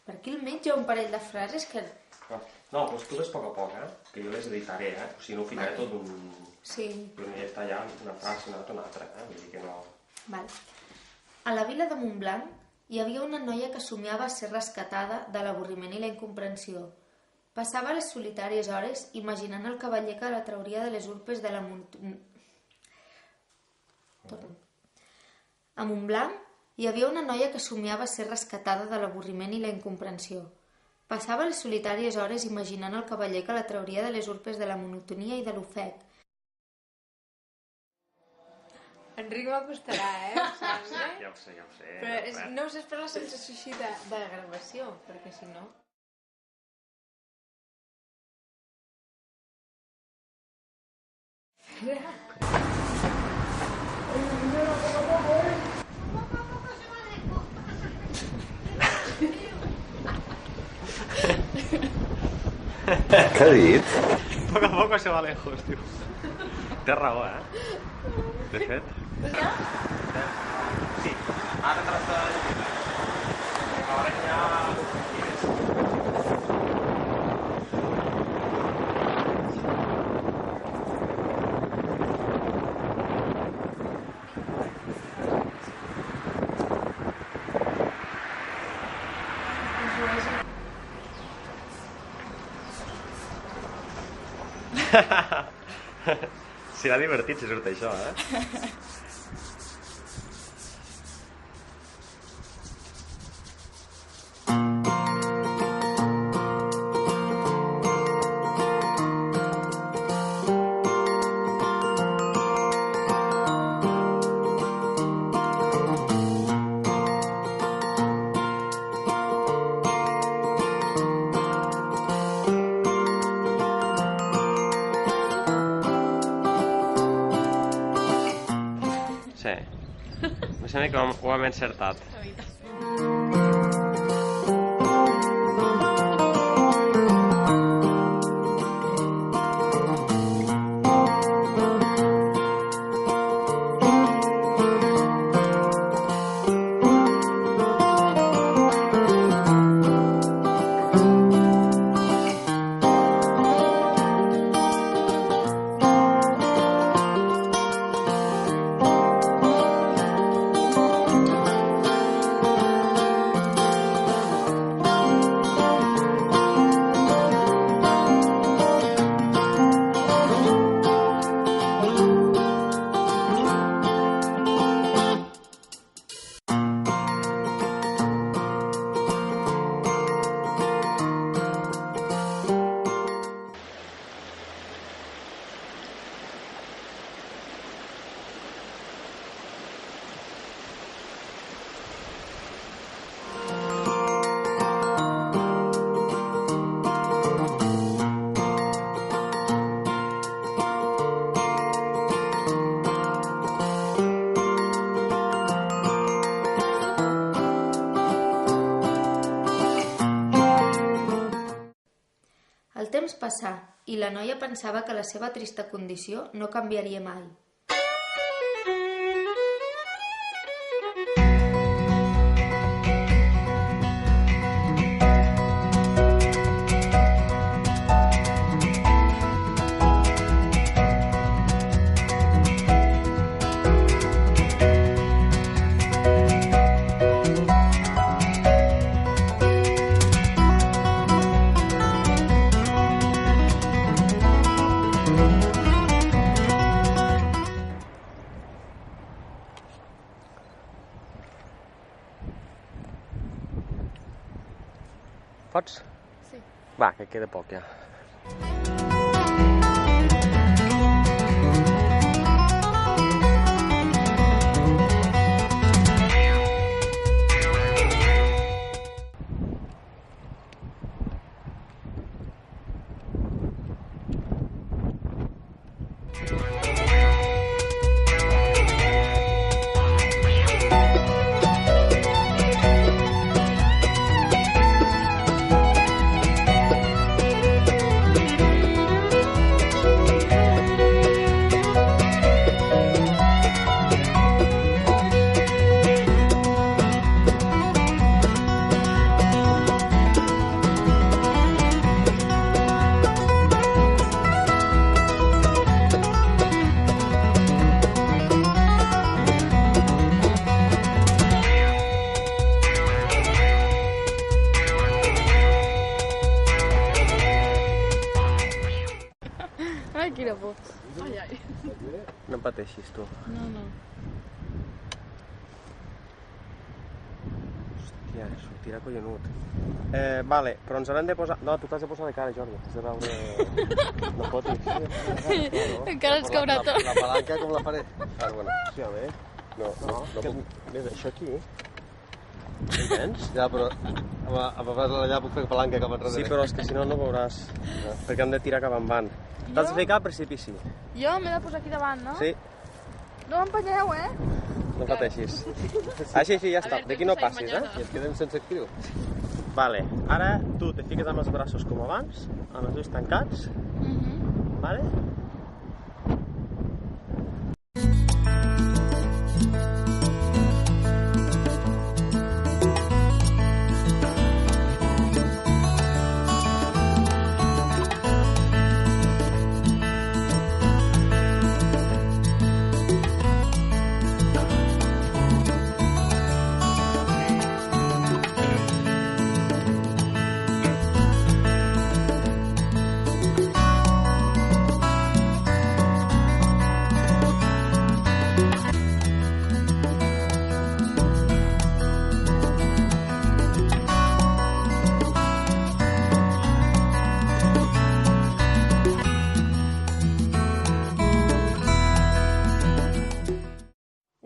Per aquí al mig hi ha un parell de frases que... No, doncs tu ves a poc, que jo les editaré, o sigui, no ho ficaré tot d'un... Sí. Primer està allà una frase, una altra, vull dir que no... Val. A la vila de Montblanc hi havia una noia que somiava a ser rescatada de l'avorriment i la incomprensió. Passava les solitàries hores imaginant el cavaller que la trauria de les urpes de la A Montblanc hi havia una noia que somiava a ser rescatada de l'avorriment i la incomprensió. Passava les solitàries hores imaginant el cavaller que la trauria de les urpes de la monotonia i de l'ofec. Enric m'acostarà, saps? Ja ho sé. Però no us espera la sensació així de gravació, perquè si no... Què ha dit? Poco a poco se va lejos, tio. Té raó, De fet. Sí. Ara tracta de llegir. Ara ja... Serà divertit si surt això, Sí. Em sembla que ho hem encertat. El temps passà i la noia pensava que la seva trista condició no canviaria mai. Pots? Sí. Va, que queda poc ja. gaire por. No pateixis, tu. No. Hòstia, sortirà collonut. Vale, però ens haurem de posar... No, tu t'has de posar de cara, Jordi. T'has de veure... No fotis. Encara ens caurà tot. La palanca com la faré? Ah, bueno, sí, a veure. No puc... Ves, això aquí... Entens? Ja, però amb allà puc fer palanca cap enrere. Sí, però és que si no, no veuràs. Perquè hem de tirar cap endavant. T'has de ficar al precipici. Jo m'he de posar aquí davant, no? Sí, No m'empenyeu, no pateixis. Així, ja està. D'aquí no passis, I ens quedem sense actriu. Vale, ara tu te fiques amb els braços com abans, amb els ulls tancats, vale?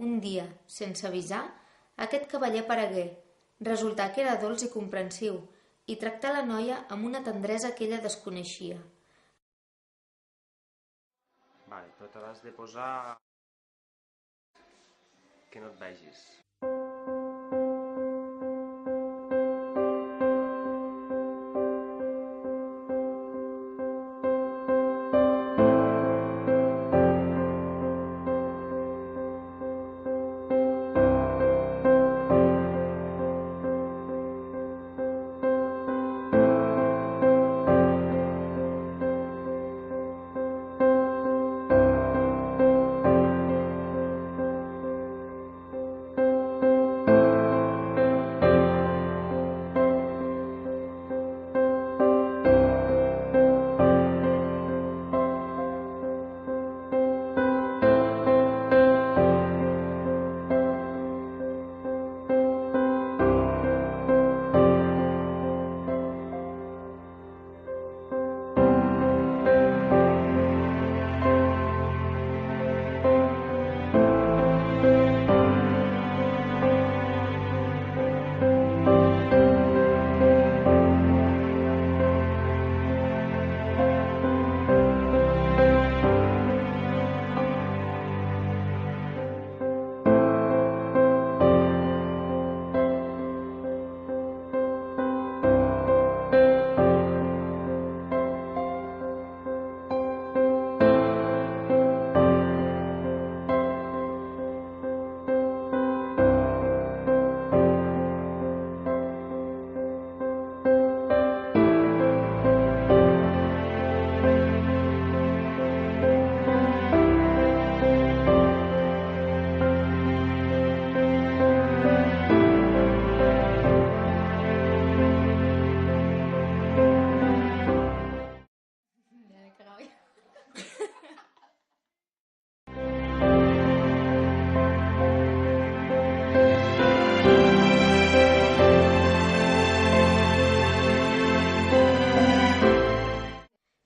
Un dia, sense avisar, aquest cavaller aparegué. Resultà que era dolç i comprensiu i tractà la noia amb una tendresa que ella desconeixia. Vale, però t'has de posar... que no et vegis.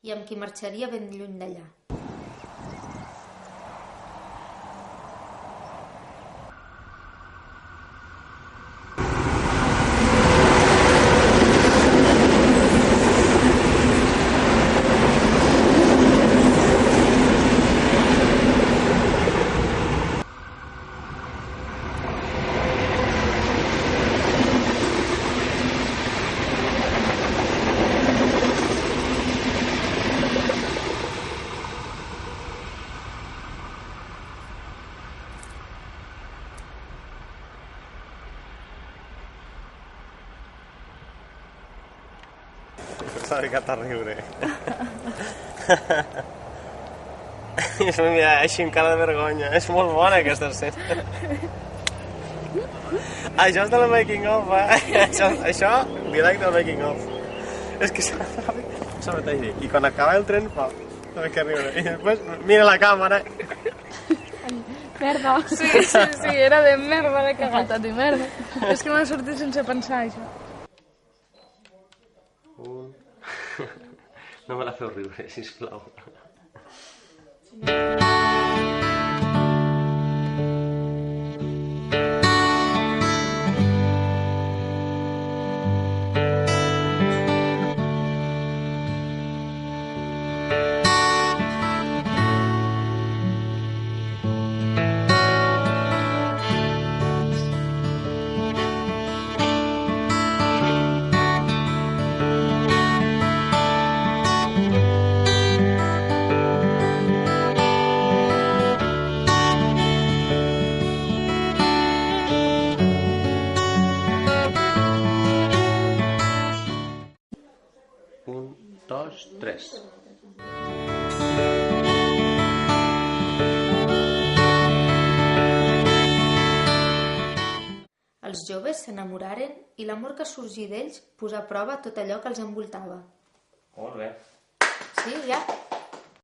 I amb qui marxaria ben lluny d'allà. S'ha ficat a riure. I es mira així amb cara de vergonya. És molt bona aquesta escena. Això és de la making of, Això, directe del making of. És que s'ha fet així. I quan acaba el tren fa... Que riure. I després mira la càmera. Merda. Sí, era de merda, l'he cagat a dir merda. És que m'ha sortit sense pensar, això. No me la feu riure, sisplau. Un, dos, tres. Els joves s'enamoraren i l'amor que sorgí d'ells posà a prova tot allò que els envoltava. Molt bé. Sí, ja.